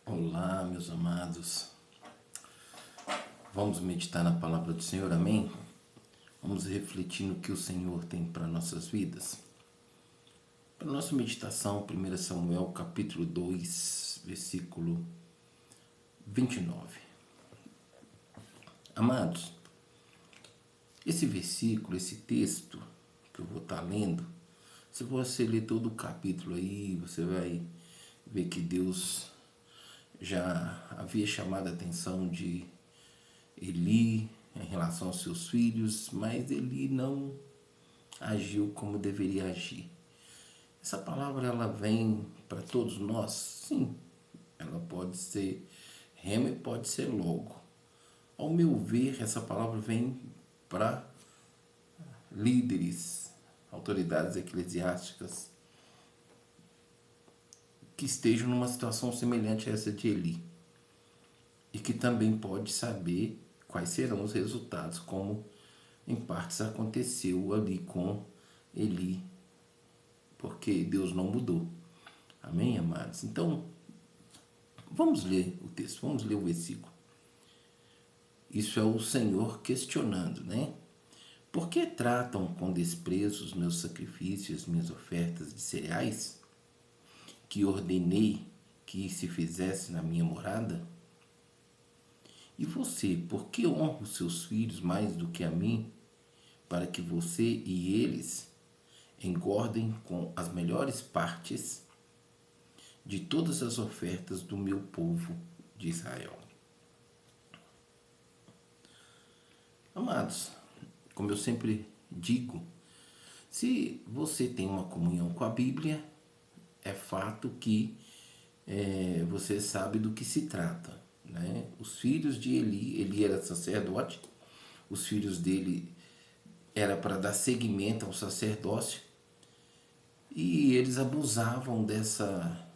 Olá, meus amados. Vamos meditar na palavra do Senhor, amém? Vamos refletir no que o Senhor tem para nossas vidas. Para nossa meditação, 1 Samuel, capítulo 2, versículo 29. Amados, esse versículo, esse texto que eu vou estar lendo, se você ler todo o capítulo aí, você vai ver que Deus já havia chamado a atenção de Eli em relação aos seus filhos, mas Eli não agiu como deveria agir. Essa palavra ela vem para todos nós? Sim, ela pode ser rema e pode ser logo. Ao meu ver, essa palavra vem para líderes, autoridades eclesiásticas que estejam numa situação semelhante a essa de Eli e que também pode saber quais serão os resultados, como em partes aconteceu ali com Eli, porque Deus não mudou. Amém, amados? Então, vamos ler o texto, vamos ler o versículo. Isso é o Senhor questionando, né? Por que tratam com desprezo os meus sacrifícios, minhas ofertas de cereais, que ordenei que se fizesse na minha morada? E você, por que honra os seus filhos mais do que a mim, para que você e eles engordem com as melhores partes de todas as ofertas do meu povo de Israel? Amados, como eu sempre digo, se você tem uma comunhão com a Bíblia, é fato que você sabe do que se trata, né? Os filhos de Eli era sacerdote, os filhos dele era para dar seguimento ao sacerdócio e eles abusavam dessa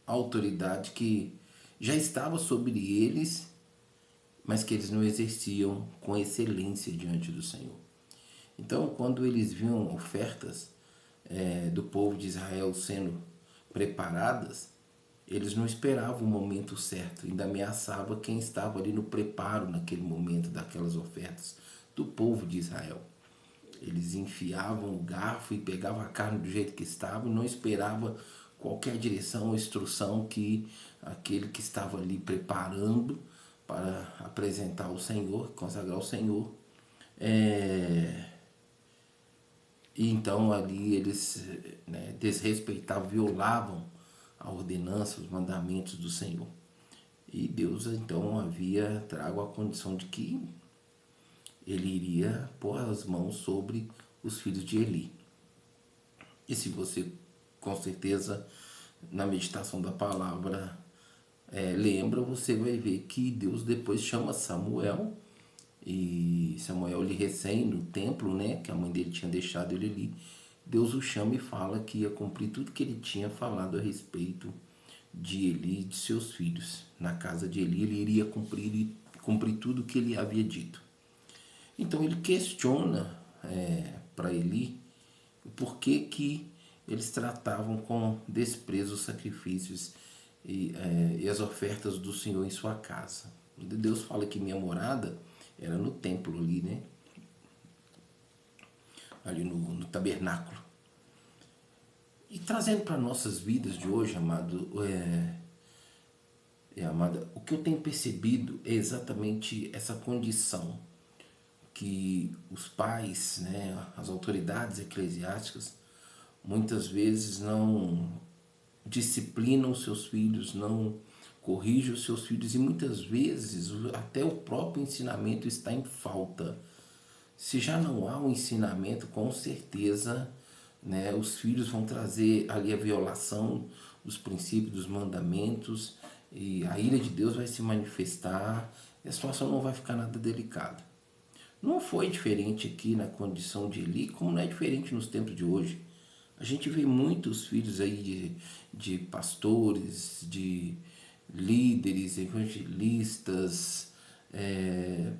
autoridade que já estava sobre eles, mas que eles não exerciam com excelência diante do Senhor. Então, quando eles viam ofertas do povo de Israel sendo preparadas, eles não esperavam o momento certo, ainda ameaçava quem estava ali no preparo naquele momento daquelas ofertas do povo de Israel. Eles enfiavam o garfo e pegavam a carne do jeito que estava e não esperava qualquer direção ou instrução que aquele que estava ali preparando para apresentar ao Senhor, consagrar ao Senhor. E então ali eles desrespeitavam, violavam a ordenança, os mandamentos do Senhor. E Deus então havia trago a condição de que ele iria pôr as mãos sobre os filhos de Eli. E se você, com certeza, na meditação da palavra lembra, você vai ver que Deus depois chama Samuel, e Samuel ele recém no templo, né, que a mãe dele tinha deixado ele ali, Deus o chama e fala que ia cumprir tudo que ele tinha falado a respeito de Eli e de seus filhos. Na casa de Eli, ele iria cumprir tudo o que ele havia dito. Então ele questiona para Eli o porquê que eles tratavam com desprezo os sacrifícios e as ofertas do Senhor em sua casa. Deus fala que minha morada era no templo ali, né? Ali no tabernáculo. E trazendo para nossas vidas de hoje, amado, amada, o que eu tenho percebido é exatamente essa condição que os pais, né, as autoridades eclesiásticas, muitas vezes não disciplinam seus filhos, não corrigem os seus filhos e muitas vezes até o próprio ensinamento está em falta. Se já não há um ensinamento, com certeza, né, os filhos vão trazer ali a violação dos princípios, dos mandamentos, e a ira de Deus vai se manifestar e a situação não vai ficar nada delicada. Não foi diferente aqui na condição de Eli, como não é diferente nos tempos de hoje. A gente vê muitos filhos aí de pastores, de líderes, evangelistas,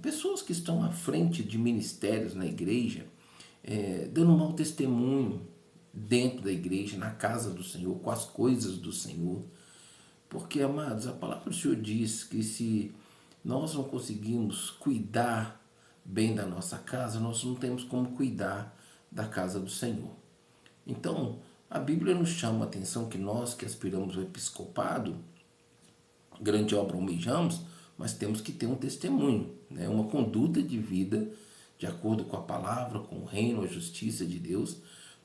pessoas que estão à frente de ministérios na igreja, dando um mau testemunho dentro da igreja, na casa do Senhor, com as coisas do Senhor. Porque, amados, a palavra do Senhor diz que se nós não conseguimos cuidar bem da nossa casa, nós não temos como cuidar da casa do Senhor. Então, a Bíblia nos chama a atenção que nós que aspiramos ao episcopado, grande obra almejamos, mas temos que ter um testemunho, né? Uma conduta de vida de acordo com a palavra, com o reino, a justiça de Deus,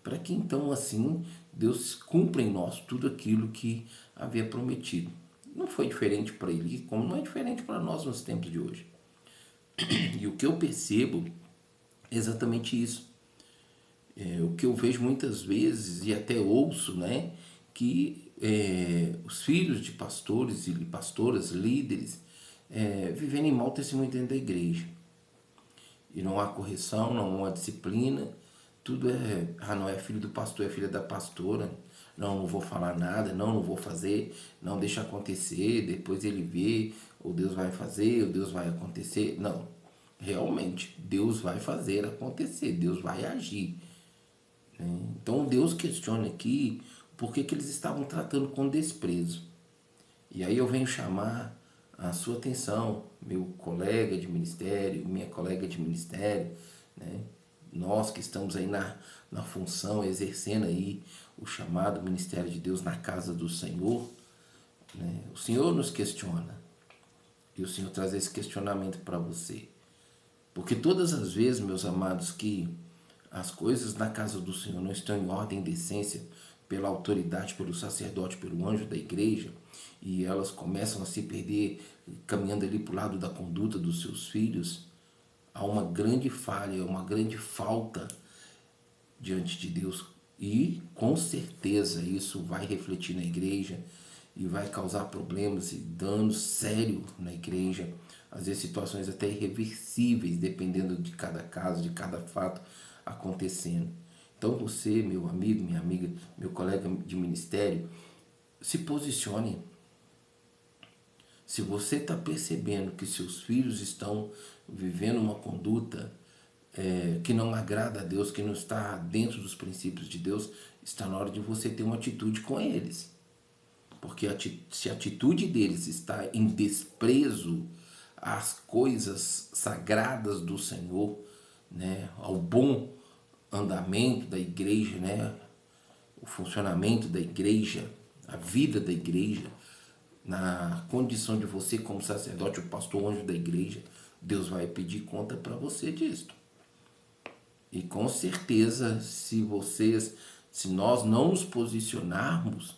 para que então assim Deus cumpra em nós tudo aquilo que havia prometido. Não foi diferente para ele, como não é diferente para nós nos tempos de hoje. E o que eu percebo é exatamente isso. O que eu vejo muitas vezes e até ouço, né, que os filhos de pastores e pastoras, líderes, vivendo em mau testemunho dentro da igreja. E não há correção, não há disciplina, tudo não é filho do pastor, é filha da pastora, não vou falar nada, não vou fazer, não deixa acontecer, depois ele vê, ou Deus vai fazer, ou Deus vai acontecer. Não, realmente, Deus vai fazer acontecer, Deus vai agir. Então Deus questiona aqui por que eles estavam tratando com desprezo. E aí eu venho chamar a sua atenção, meu colega de ministério, minha colega de ministério, né? Nós que estamos aí na função, exercendo aí o chamado ministério de Deus na casa do Senhor, né? O Senhor nos questiona e o Senhor traz esse questionamento para você. Porque todas as vezes, meus amados, que as coisas na casa do Senhor não estão em ordem e decência pela autoridade, pelo sacerdote, pelo anjo da igreja, e elas começam a se perder caminhando ali para o lado da conduta dos seus filhos, há uma grande falha, uma grande falta diante de Deus. E com certeza isso vai refletir na igreja e vai causar problemas e danos sérios na igreja, às vezes situações até irreversíveis, dependendo de cada caso, de cada fato acontecendo. Então você, meu amigo, minha amiga, meu colega de ministério, se posicione. Se você está percebendo que seus filhos estão vivendo uma conduta que não agrada a Deus, que não está dentro dos princípios de Deus, está na hora de você ter uma atitude com eles. Porque se a atitude deles está em desprezo às coisas sagradas do Senhor, né, ao bom andamento da igreja, né, o funcionamento da igreja, a vida da igreja, na condição de você como sacerdote, o pastor, o anjo da igreja, Deus vai pedir conta para você disso. E com certeza, se nós não nos posicionarmos,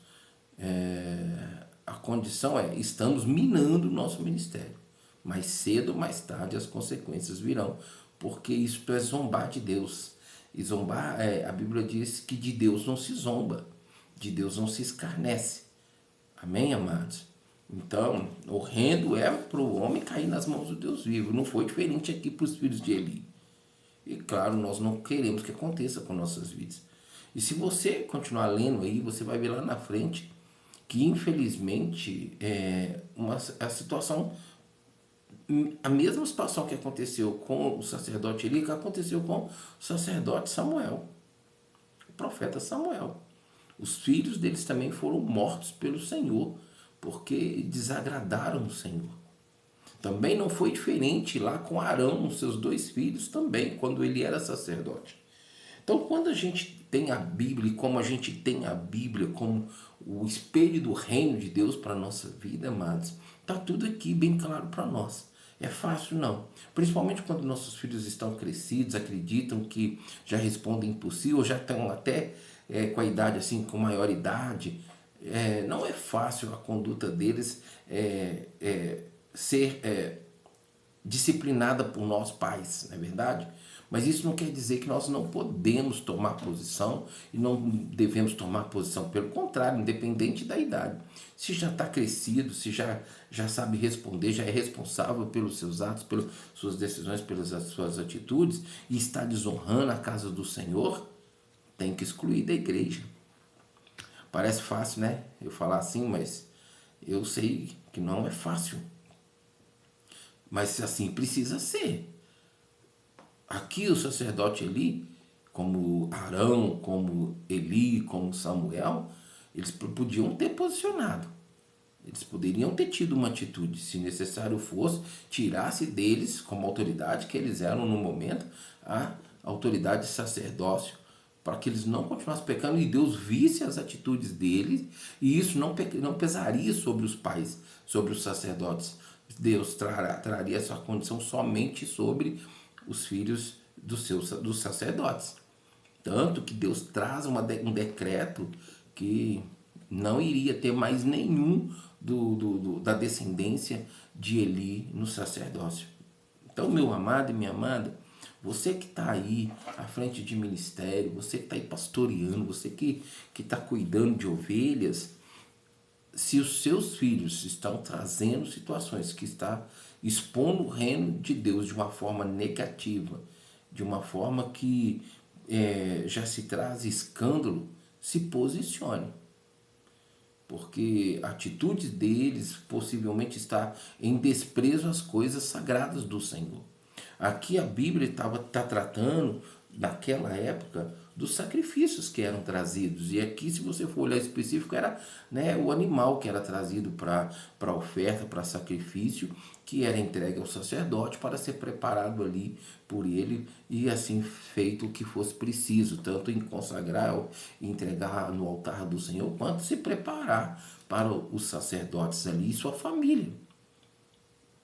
a condição estamos minando o nosso ministério. Mais cedo ou mais tarde as consequências virão, porque isso é zombar de Deus. E zombar, a Bíblia diz que de Deus não se zomba, de Deus não se escarnece. Amém, amados? Então, horrendo é para o homem cair nas mãos do Deus vivo. Não foi diferente aqui para os filhos de Eli. E claro, nós não queremos que aconteça com nossas vidas. E se você continuar lendo aí, você vai ver lá na frente que infelizmente a situação, a mesma situação que aconteceu com o sacerdote Eli, que aconteceu com o sacerdote Samuel, o profeta Samuel. Os filhos deles também foram mortos pelo Senhor, porque desagradaram o Senhor. Também não foi diferente lá com Arão, seus dois filhos também, quando ele era sacerdote. Então, quando a gente tem a Bíblia, e como a gente tem a Bíblia como o espelho do reino de Deus para a nossa vida, amados, está tudo aqui bem claro para nós. É fácil? Não. Principalmente quando nossos filhos estão crescidos, acreditam que já respondem por si, ou já estão até com a idade assim, com maior idade. Não é fácil a conduta deles ser disciplinada por nós pais, não é verdade? Mas isso não quer dizer que nós não podemos tomar posição e não devemos tomar posição. Pelo contrário, independente da idade. Se já está crescido, se já sabe responder, já é responsável pelos seus atos, pelas suas decisões, pelas suas atitudes, e está desonrando a casa do Senhor, tem que excluir da igreja. Parece fácil, né? Eu falar assim, mas eu sei que não é fácil. Mas assim precisa ser. Aqui o sacerdote Eli, como Arão, como Eli, como Samuel, eles podiam ter posicionado. Eles poderiam ter tido uma atitude, se necessário fosse, tirasse deles, como autoridade que eles eram no momento, a autoridade de sacerdócio, para que eles não continuassem pecando e Deus visse as atitudes deles, e isso não pesaria sobre os pais, sobre os sacerdotes. Deus traria essa condição somente sobre os filhos dos sacerdotes. Tanto que Deus traz um decreto que não iria ter mais nenhum da descendência de Eli no sacerdócio. Então, meu amado e minha amada, você que está aí à frente de ministério, você que está aí pastoreando, você que está cuidando de ovelhas, se os seus filhos estão trazendo situações que está expondo o reino de Deus de uma forma negativa, de uma forma que já se traz escândalo, se posicione. Porque a atitude deles possivelmente está em desprezo às coisas sagradas do Senhor. Aqui a Bíblia está tratando, naquela época, dos sacrifícios que eram trazidos. E aqui, se você for olhar específico, era, né, o animal que era trazido para oferta, para sacrifício, que era entregue ao sacerdote para ser preparado ali por ele e assim feito o que fosse preciso, tanto em consagrar e entregar no altar do Senhor, quanto se preparar para os sacerdotes ali e sua família.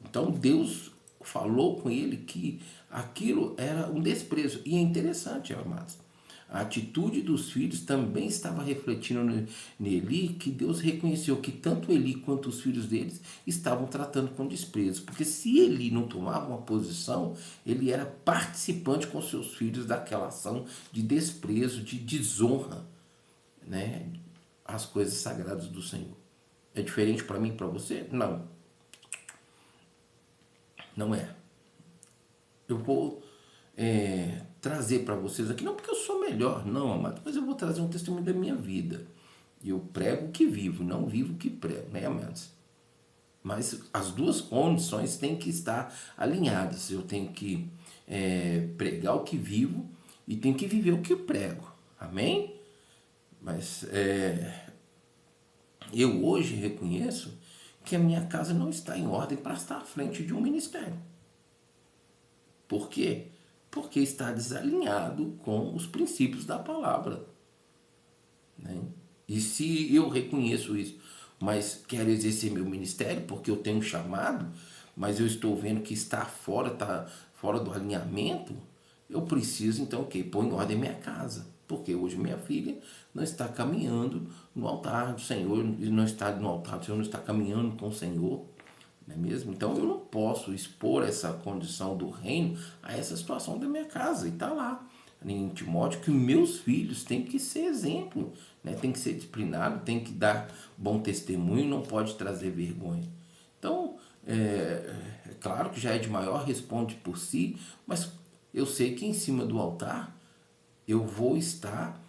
Então Deus falou com ele que aquilo era um desprezo. E é interessante, amados, a atitude dos filhos também estava refletindo nele, que Deus reconheceu que tanto Eli quanto os filhos deles estavam tratando com desprezo. Porque se Eli não tomava uma posição, ele era participante com seus filhos daquela ação de desprezo, de desonra, né, às coisas sagradas do Senhor. É diferente para mim e para você? Não. Não é. Eu vou trazer para vocês aqui, não porque eu sou melhor, não, amado, mas eu vou trazer um testemunho da minha vida. E eu prego o que vivo, não vivo o que prego, né, amados? Mas as duas condições têm que estar alinhadas. Eu tenho que pregar o que vivo e tenho que viver o que prego. Amém? Mas eu hoje reconheço que a minha casa não está em ordem para estar à frente de um ministério. Por quê? Porque está desalinhado com os princípios da palavra. Né? E se eu reconheço isso, mas quero exercer meu ministério porque eu tenho um chamado, mas eu estou vendo que está fora do alinhamento, eu preciso então pôr em ordem minha casa. Porque hoje minha filha não está caminhando no altar do Senhor, não está no altar do Senhor, não está caminhando com o Senhor. Não é mesmo? Então eu não posso expor essa condição do reino a essa situação da minha casa. E está lá em Timóteo que meus filhos têm que ser exemplo, né? Tem que ser disciplinado, tem que dar bom testemunho, não pode trazer vergonha. Então, é claro que já é de maior, responde por si, mas eu sei que em cima do altar eu vou estar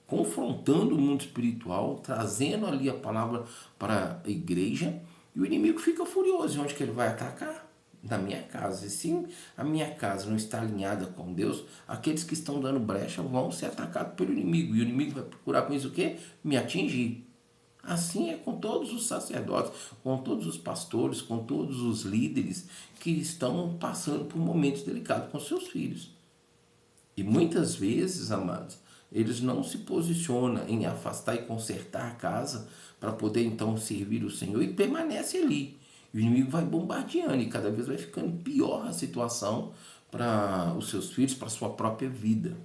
confrontando o mundo espiritual, trazendo ali a palavra para a igreja, e o inimigo fica furioso. E onde que ele vai atacar? Na minha casa. E se a minha casa não está alinhada com Deus, aqueles que estão dando brecha vão ser atacados pelo inimigo. E o inimigo vai procurar com isso o quê? Me atingir. Assim é com todos os sacerdotes, com todos os pastores, com todos os líderes que estão passando por momentos delicados com seus filhos. E muitas vezes, amados, eles não se posicionam em afastar e consertar a casa para poder então servir o Senhor e permanece ali. E o inimigo vai bombardeando e cada vez vai ficando pior a situação para os seus filhos, para a sua própria vida.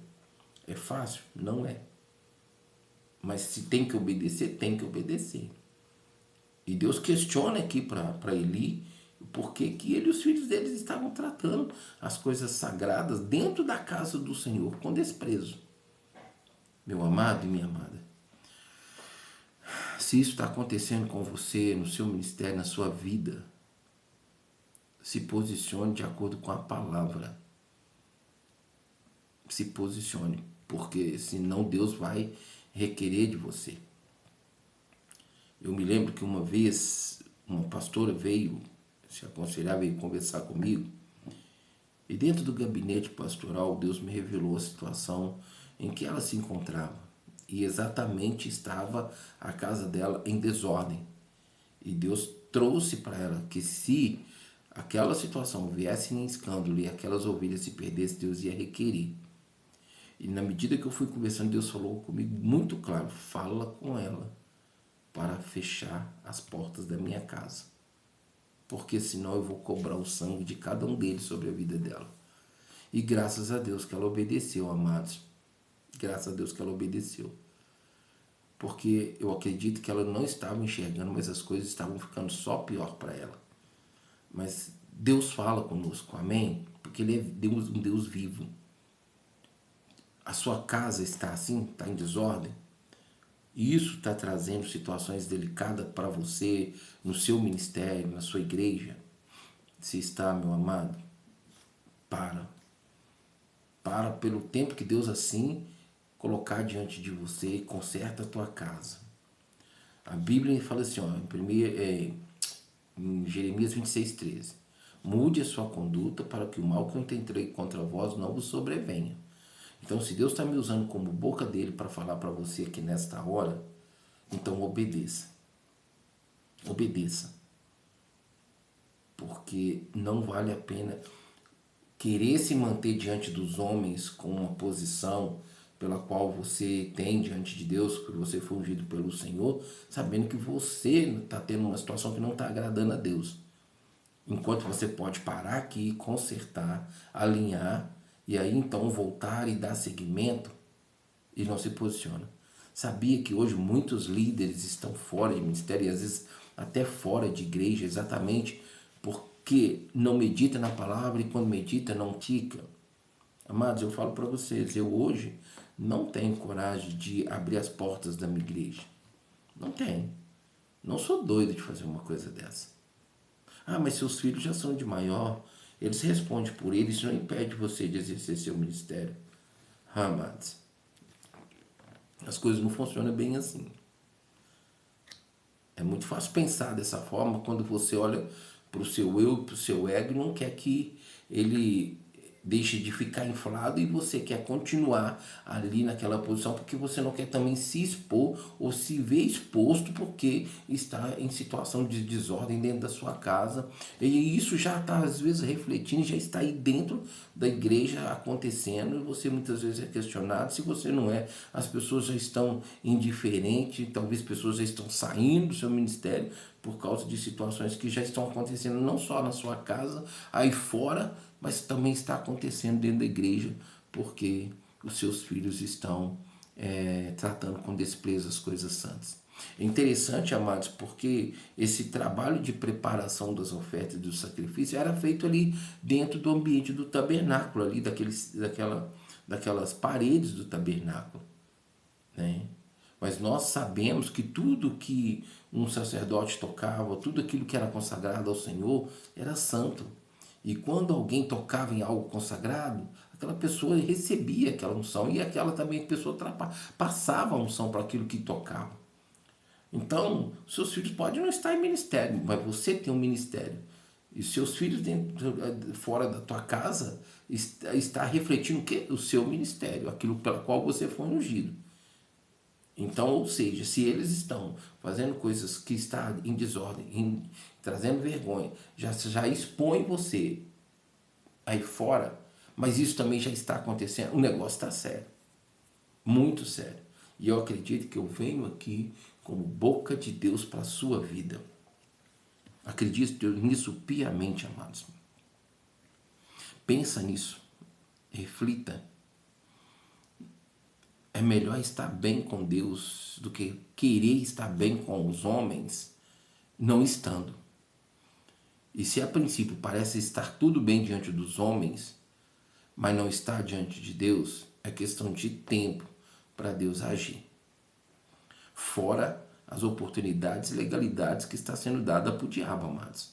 É fácil? Não é. Mas se tem que obedecer, tem que obedecer. E Deus questiona aqui para Eli por que ele e os filhos deles estavam tratando as coisas sagradas dentro da casa do Senhor com desprezo. Meu amado e minha amada, se isso está acontecendo com você, no seu ministério, na sua vida, se posicione de acordo com a palavra. Se posicione, porque senão Deus vai requerer de você. Eu me lembro que uma vez uma pastora veio se aconselhar, veio conversar comigo, e dentro do gabinete pastoral Deus me revelou a situação em que ela se encontrava. E exatamente estava a casa dela em desordem. E Deus trouxe para ela que se aquela situação viesse em escândalo e aquelas ovelhas se perdessem, Deus ia requerer. E na medida que eu fui conversando, Deus falou comigo muito claro: fala com ela para fechar as portas da minha casa, porque senão eu vou cobrar o sangue de cada um deles sobre a vida dela. E graças a Deus que ela obedeceu, amados. Graças a Deus que ela obedeceu. Porque eu acredito que ela não estava enxergando, mas as coisas estavam ficando só pior para ela. Mas Deus fala conosco, amém? Porque Ele é Deus, um Deus vivo. A sua casa está assim, está em desordem. E isso está trazendo situações delicadas para você, no seu ministério, na sua igreja. Se está, meu amado, para. Para pelo tempo que Deus assim colocar diante de você e conserta a tua casa. A Bíblia fala assim, ó, em Jeremias 26:13. Mude a sua conduta para que o mal que eu intentei contra vós não vos sobrevenha. Então, se Deus está me usando como boca dele para falar para você aqui nesta hora, então obedeça. Obedeça. Porque não vale a pena querer se manter diante dos homens com uma posição pela qual você tem diante de Deus, que você foi ungido pelo Senhor, sabendo que você está tendo uma situação que não está agradando a Deus. Enquanto você pode parar aqui, consertar, alinhar, e aí então voltar e dar seguimento, e não se posiciona. Sabia que hoje muitos líderes estão fora de ministério, e às vezes até fora de igreja, exatamente porque não medita na palavra, e quando medita não tica. Amados, eu falo para vocês, eu hoje não tenho coragem de abrir as portas da minha igreja. Não tenho. Não sou doido de fazer uma coisa dessa. Ah, mas seus filhos já são de maior, eles respondem por eles, isso não impede você de exercer seu ministério. Amados, as coisas não funcionam bem assim. É muito fácil pensar dessa forma quando você olha para o seu eu, para o seu ego e não quer que ele deixe de ficar inflado e você quer continuar ali naquela posição porque você não quer também se expor ou se ver exposto porque está em situação de desordem dentro da sua casa. E isso já está às vezes refletindo, já está aí dentro da igreja acontecendo e você muitas vezes é questionado. Se você não é, as pessoas já estão indiferentes, talvez pessoas já estão saindo do seu ministério por causa de situações que já estão acontecendo não só na sua casa, aí fora, mas também está acontecendo dentro da igreja, porque os seus filhos estão tratando com desprezo as coisas santas. É interessante, amados, porque esse trabalho de preparação das ofertas e do sacrifício era feito ali dentro do ambiente do tabernáculo, ali daquelas paredes do tabernáculo, né? Mas nós sabemos que tudo que um sacerdote tocava, tudo aquilo que era consagrado ao Senhor, era santo. E quando alguém tocava em algo consagrado, aquela pessoa recebia aquela unção e aquela também pessoa passava a unção para aquilo que tocava. Então, seus filhos podem não estar em ministério, mas você tem um ministério. E seus filhos fora da tua casa está refletindo o quê? O seu ministério, aquilo pela qual você foi ungido. Então, ou seja, se eles estão fazendo coisas que estão em desordem, trazendo vergonha, já expõe você aí fora, mas isso também já está acontecendo, o negócio está sério, muito sério. E eu acredito que eu venho aqui como boca de Deus para a sua vida. Acredito nisso piamente, amados. Pensa nisso, reflita. É melhor estar bem com Deus do que querer estar bem com os homens não estando. E se a princípio parece estar tudo bem diante dos homens, mas não está diante de Deus, é questão de tempo para Deus agir. Fora as oportunidades e legalidades que está sendo dada para o diabo, amados.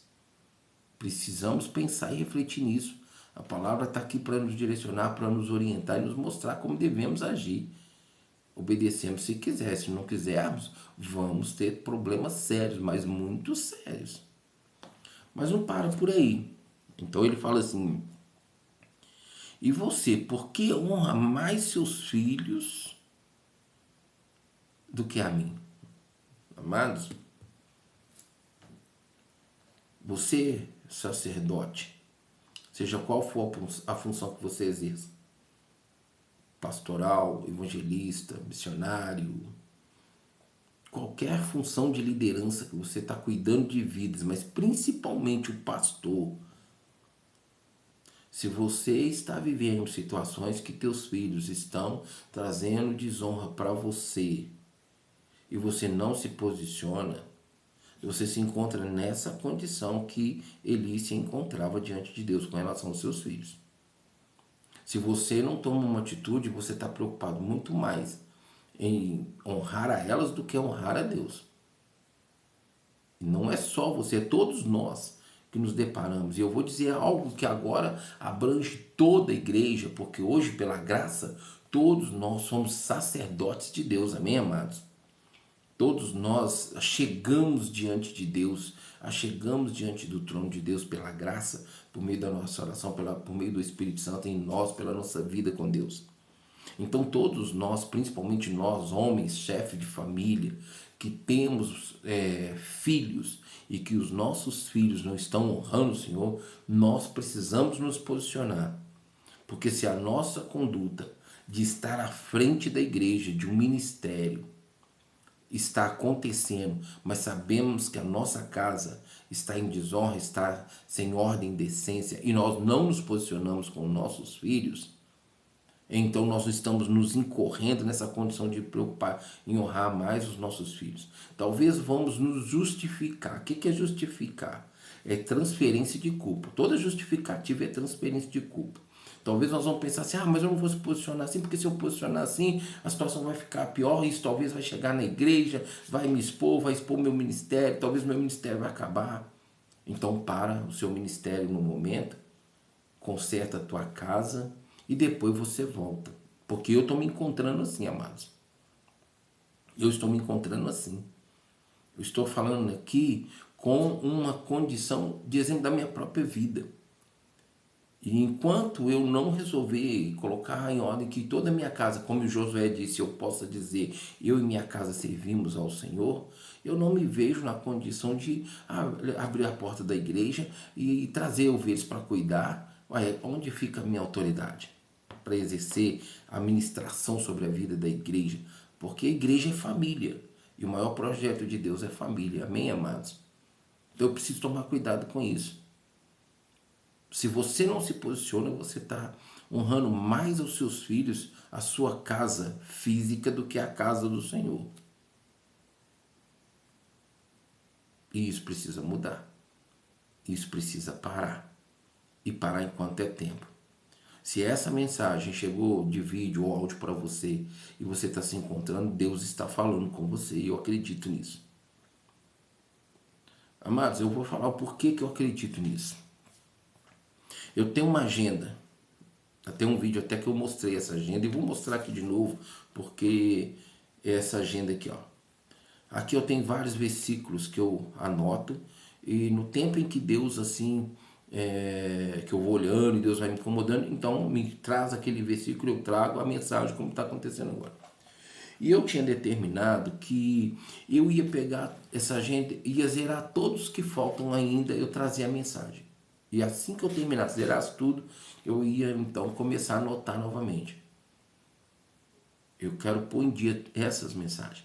Precisamos pensar e refletir nisso. A palavra está aqui para nos direcionar, para nos orientar e nos mostrar como devemos agir. Obedecemos se quiser, se não quisermos, vamos ter problemas sérios, mas muito sérios. Mas não para por aí. Então ele fala assim: e você, por que honra mais seus filhos do que a mim? Amados, Você, sacerdote, seja qual for a função que você exerça, pastoral, evangelista, missionário, qualquer função de liderança que você está cuidando de vidas, mas principalmente o pastor, se você está vivendo situações que teus filhos estão trazendo desonra para você e você não se posiciona, você se encontra nessa condição que Eli se encontrava diante de Deus com relação aos seus filhos. Se você não toma uma atitude, você está preocupado muito mais em honrar a elas do que honrar a Deus. E não é só você, é todos nós que nos deparamos. E eu vou dizer algo que agora abrange toda a igreja, porque hoje, pela graça, todos nós somos sacerdotes de Deus, amém, amados? Todos nós chegamos diante de Deus, chegamos diante do trono de Deus pela graça, por meio da nossa oração, por meio do Espírito Santo em nós, pela nossa vida com Deus. Então todos nós, principalmente nós, homens, chefes de família, que temos filhos e que os nossos filhos não estão honrando o Senhor, nós precisamos nos posicionar. Porque se a nossa conduta de estar à frente da igreja, de um ministério, está acontecendo, mas sabemos que a nossa casa está em desonra, está sem ordem e decência, e nós não nos posicionamos com nossos filhos, então nós estamos nos incorrendo nessa condição de preocupar em honrar mais os nossos filhos. Talvez vamos nos justificar. O que é justificar? É transferência de culpa. Toda justificativa é transferência de culpa. Talvez nós vamos pensar assim, mas eu não vou se posicionar assim, porque se eu posicionar assim, a situação vai ficar pior, isso talvez vai chegar na igreja, vai me expor, vai expor meu ministério, talvez meu ministério vai acabar. Então para o seu ministério no momento, conserta a tua casa e depois você volta. Porque eu estou me encontrando assim, amados. Eu estou me encontrando assim. Eu estou falando aqui com uma condição de exemplo da minha própria vida. E enquanto eu não resolver colocar em ordem que toda a minha casa, como o Josué disse, eu possa dizer, eu e minha casa servimos ao Senhor, eu não me vejo na condição de abrir a porta da igreja e trazer ovelhas para cuidar. Ué, onde fica a minha autoridade para exercer a ministração sobre a vida da igreja? Porque a igreja é família. E o maior projeto de Deus é família. Amém, amados? Então eu preciso tomar cuidado com isso. Se você não se posiciona, você está honrando mais aos seus filhos a sua casa física do que a casa do Senhor. E isso precisa mudar. Isso precisa parar. E parar enquanto é tempo. Se essa mensagem chegou de vídeo ou áudio para você e você está se encontrando, Deus está falando com você e eu acredito nisso. Amados, eu vou falar o porquê que eu acredito nisso. Eu tenho uma agenda. Tem um vídeo até que eu mostrei essa agenda e vou mostrar aqui de novo, porque é essa agenda aqui, ó. Aqui eu tenho vários versículos que eu anoto e no tempo em que Deus assim, que eu vou olhando e Deus vai me incomodando, então me traz aquele versículo, eu trago a mensagem como está acontecendo agora. E eu tinha determinado que eu ia pegar essa agenda, ia zerar todos que faltam ainda, eu trazia a mensagem. E assim que eu terminasse, zerasse tudo, eu ia então começar a anotar novamente. Eu quero pôr em dia essas mensagens.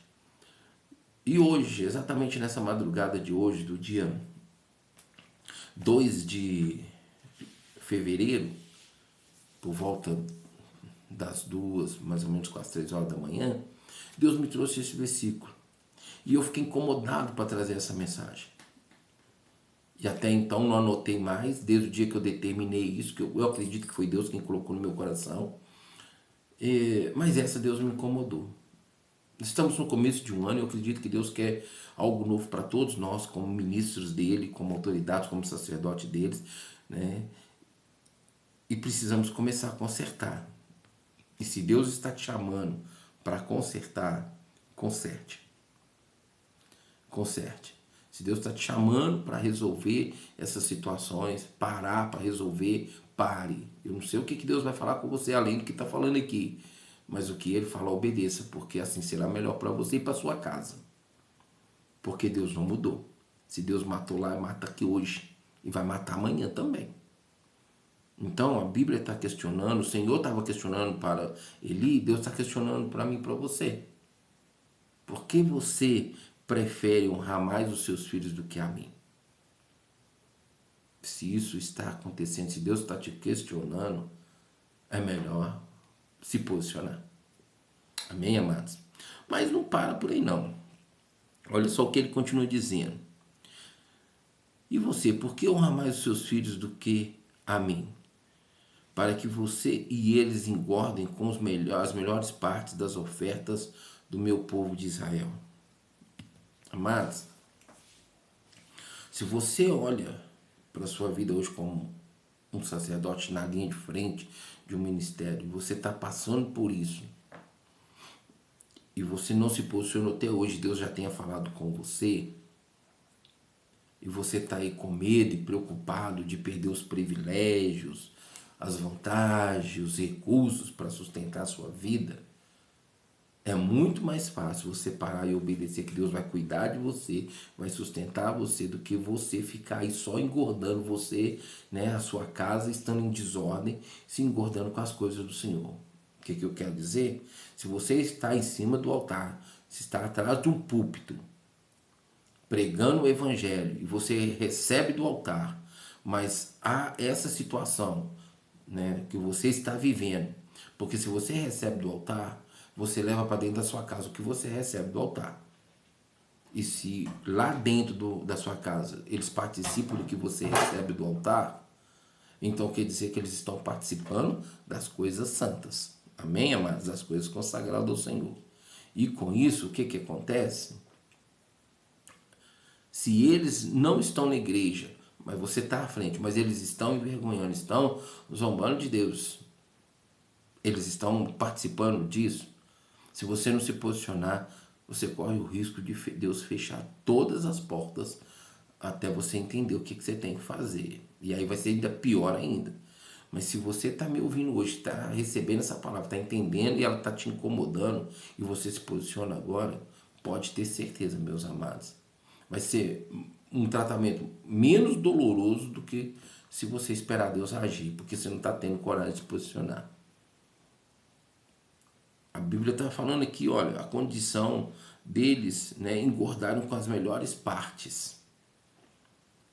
E hoje, exatamente nessa madrugada de hoje, do dia 2 de fevereiro, por volta das 2, mais ou menos com as 3 horas da manhã, Deus me trouxe esse versículo. E eu fiquei incomodado para trazer essa mensagem. E até então não anotei mais, desde o dia que eu determinei isso, que eu acredito que foi Deus quem colocou no meu coração. Mas essa Deus me incomodou. Estamos no começo de um ano e eu acredito que Deus quer algo novo para todos nós, como ministros dele, como autoridades, como sacerdote deles, né? E precisamos começar a consertar. E se Deus está te chamando para consertar, conserte. Conserte. Se Deus está te chamando para resolver essas situações, parar para resolver, pare. Eu não sei o que Deus vai falar com você além do que está falando aqui. Mas o que Ele fala, obedeça, porque assim será melhor para você e para sua casa. Porque Deus não mudou. Se Deus matou lá, mata aqui hoje. E vai matar amanhã também. Então a Bíblia está questionando, o Senhor estava questionando para Eli, Deus está questionando para mim e para você. Por que você prefere honrar mais os seus filhos do que a mim? Se isso está acontecendo, se Deus está te questionando, é melhor se posicionar. Amém, amados? Mas não para por aí não. Olha só o que ele continua dizendo. E você, por que honra mais os seus filhos do que a mim? Para que você e eles engordem com as melhores partes das ofertas do meu povo de Israel. Amados, se você olha para a sua vida hoje como um sacerdote na linha de frente de um ministério, você está passando por isso, e você não se posicionou até hoje, Deus já tenha falado com você, e você está aí com medo e preocupado de perder os privilégios, as vantagens, os recursos para sustentar a sua vida, é muito mais fácil você parar e obedecer que Deus vai cuidar de você, vai sustentar você, do que você ficar aí só engordando você, né, a sua casa estando em desordem, se engordando com as coisas do Senhor. O que eu quero dizer? Se você está em cima do altar, se está atrás de um púlpito, pregando o evangelho, e você recebe do altar, mas há essa situação, né, que você está vivendo, porque se você recebe do altar, você leva para dentro da sua casa o que você recebe do altar. E se lá dentro da sua casa eles participam do que você recebe do altar, então quer dizer que eles estão participando das coisas santas. Amém, amados? Das coisas consagradas ao Senhor. E com isso, o que acontece? Se eles não estão na igreja, mas você está à frente, mas eles estão envergonhando, estão zombando de Deus, eles estão participando disso, se você não se posicionar, você corre o risco de Deus fechar todas as portas até você entender o que você tem que fazer. E aí vai ser ainda pior ainda. Mas se você está me ouvindo hoje, está recebendo essa palavra, está entendendo e ela está te incomodando, e você se posiciona agora, pode ter certeza, meus amados, vai ser um tratamento menos doloroso do que se você esperar Deus agir, porque você não está tendo coragem de se posicionar. A Bíblia está falando aqui, olha, a condição deles, né, engordaram com as melhores partes.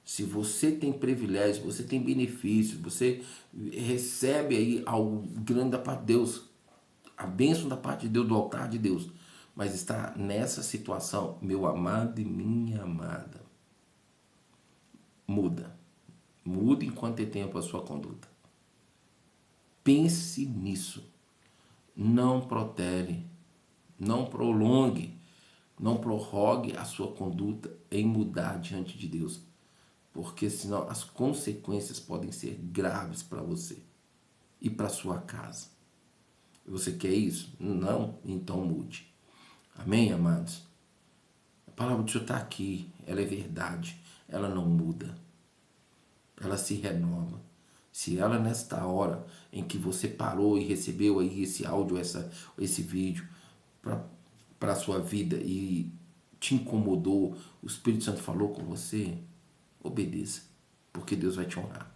Se você tem privilégio, você tem benefício, você recebe aí algo grande da parte de Deus, a bênção da parte de Deus, do altar de Deus, mas está nessa situação, meu amado e minha amada, muda. Muda enquanto tem tempo a sua conduta. Pense nisso. Não protere, não prolongue, não prorrogue a sua conduta em mudar diante de Deus, porque senão as consequências podem ser graves para você e para sua casa. Você quer isso? Não? Então mude. Amém, amados? A palavra do Senhor está aqui, ela é verdade, ela não muda, ela se renova. Se ela, nesta hora em que você parou e recebeu aí esse áudio, esse vídeo para a sua vida e te incomodou, o Espírito Santo falou com você, obedeça, porque Deus vai te honrar.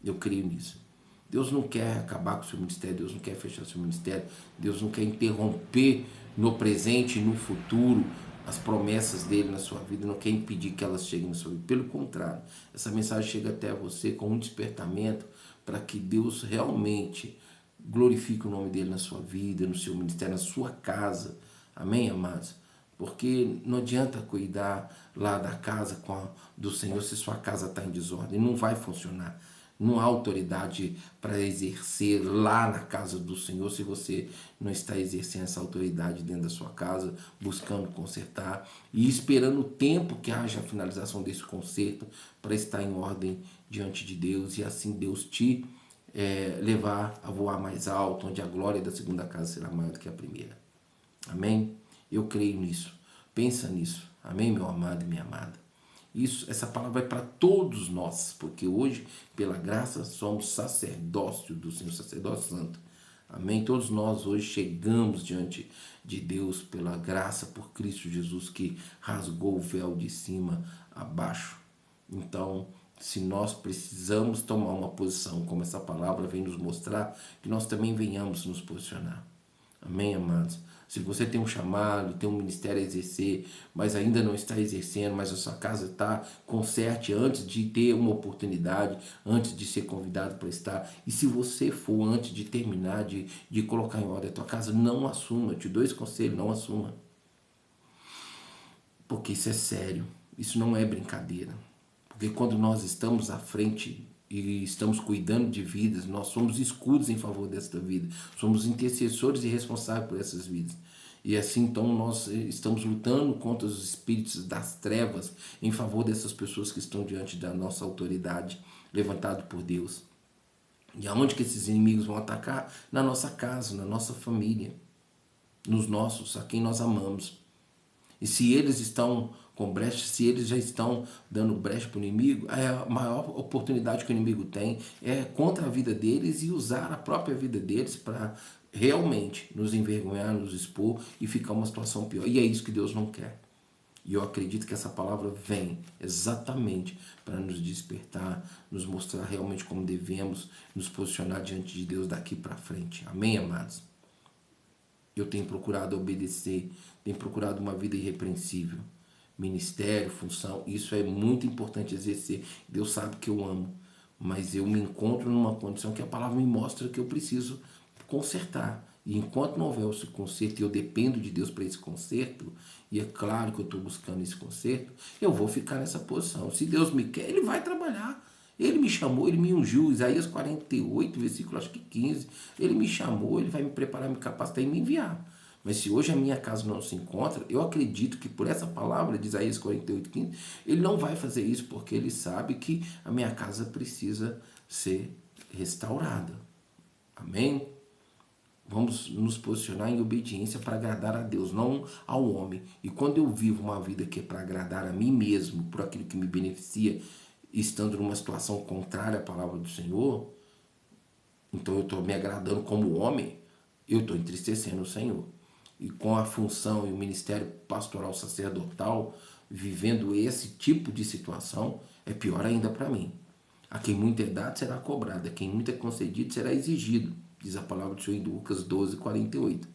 Eu creio nisso. Deus não quer acabar com o seu ministério, Deus não quer fechar o seu ministério, Deus não quer interromper no presente e no futuro as promessas dele na sua vida, não quer impedir que elas cheguem na sua vida. Pelo contrário, essa mensagem chega até você com um despertamento para que Deus realmente glorifique o nome dele na sua vida, no seu ministério, na sua casa. Amém, amados? Porque não adianta cuidar lá da casa do Senhor se sua casa está em desordem. Não vai funcionar. Não há autoridade para exercer lá na casa do Senhor se você não está exercendo essa autoridade dentro da sua casa, buscando consertar e esperando o tempo que haja a finalização desse conserto para estar em ordem diante de Deus e assim Deus te levar a voar mais alto, onde a glória da segunda casa será maior do que a primeira. Amém? Eu creio nisso. Pensa nisso. Amém, meu amado e minha amada? Essa palavra é para todos nós, porque hoje, pela graça, somos sacerdócio do Senhor, sacerdócio santo. Amém? Todos nós hoje chegamos diante de Deus pela graça, por Cristo Jesus, que rasgou o véu de cima abaixo. Então, se nós precisamos tomar uma posição, como essa palavra vem nos mostrar, que nós também venhamos nos posicionar. Amém, amados? Se você tem um chamado, tem um ministério a exercer, mas ainda não está exercendo, mas a sua casa está, conserte antes de ter uma oportunidade, antes de ser convidado para estar. E se você for antes de terminar, de colocar em ordem a tua casa, não assuma. Eu te dou esse conselho, não assuma. Porque isso é sério, isso não é brincadeira. Porque quando nós estamos à frente e estamos cuidando de vidas, nós somos escudos em favor desta vida. Somos intercessores e responsáveis por essas vidas. E assim, então, nós estamos lutando contra os espíritos das trevas em favor dessas pessoas que estão diante da nossa autoridade, levantado por Deus. E aonde que esses inimigos vão atacar? Na nossa casa, na nossa família, nos nossos, a quem nós amamos. E se eles estão com brecha, se eles já estão dando brecha para o inimigo, a maior oportunidade que o inimigo tem é contra a vida deles e usar a própria vida deles para realmente nos envergonhar, nos expor e ficar uma situação pior. E é isso que Deus não quer. E eu acredito que essa palavra vem exatamente para nos despertar, nos mostrar realmente como devemos nos posicionar diante de Deus daqui para frente. Amém, amados? Eu tenho procurado obedecer, tenho procurado uma vida irrepreensível. Ministério, função, isso é muito importante exercer. Deus sabe que eu amo, mas eu me encontro numa condição que a palavra me mostra que eu preciso consertar. E enquanto não houver esse conserto, e eu dependo de Deus para esse conserto, e é claro que eu estou buscando esse conserto, eu vou ficar nessa posição. Se Deus me quer, Ele vai trabalhar. Ele me chamou, Ele me ungiu, Isaías 48, versículo acho que 15. Ele me chamou, Ele vai me preparar, me capacitar e me enviar. Mas se hoje a minha casa não se encontra, eu acredito que por essa palavra de Isaías 48, 15, Ele não vai fazer isso porque Ele sabe que a minha casa precisa ser restaurada. Amém? Vamos nos posicionar em obediência para agradar a Deus, não ao homem. E quando eu vivo uma vida que é para agradar a mim mesmo, por aquilo que me beneficia, estando numa situação contrária à palavra do Senhor, então eu estou me agradando como homem, eu estou entristecendo o Senhor. E com a função e o ministério pastoral sacerdotal, vivendo esse tipo de situação, é pior ainda para mim. A quem muito é dado será cobrado, a quem muito é concedido será exigido, diz a palavra do Senhor em Lucas 12, 48.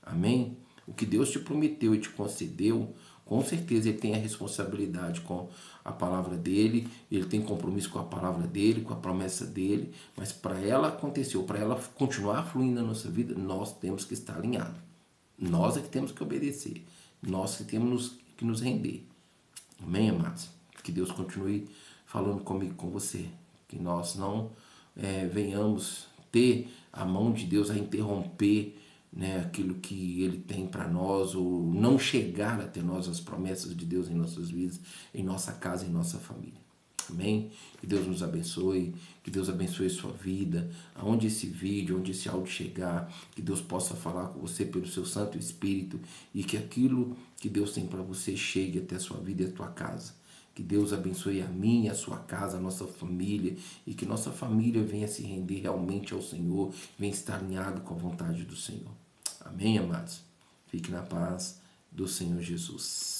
Amém? O que Deus te prometeu e te concedeu, com certeza Ele tem a responsabilidade com a palavra dEle, Ele tem compromisso com a palavra dEle, com a promessa dEle, mas para ela acontecer, ou para ela continuar fluindo na nossa vida, nós temos que estar alinhados. Nós é que temos que obedecer, nós que temos que nos render. Amém, amados? Que Deus continue falando comigo, com você, que nós não venhamos ter a mão de Deus a interromper, né, aquilo que Ele tem para nós, ou não chegar até nós as promessas de Deus em nossas vidas, em nossa casa, em nossa família. Amém? Que Deus nos abençoe, que Deus abençoe sua vida, aonde esse vídeo, onde esse áudio chegar, que Deus possa falar com você pelo seu Santo Espírito e que aquilo que Deus tem para você chegue até a sua vida e a tua casa. Que Deus abençoe a mim, a sua casa, a nossa família e que nossa família venha se render realmente ao Senhor, venha estar alinhado com a vontade do Senhor. Amém, amados? Fique na paz do Senhor Jesus.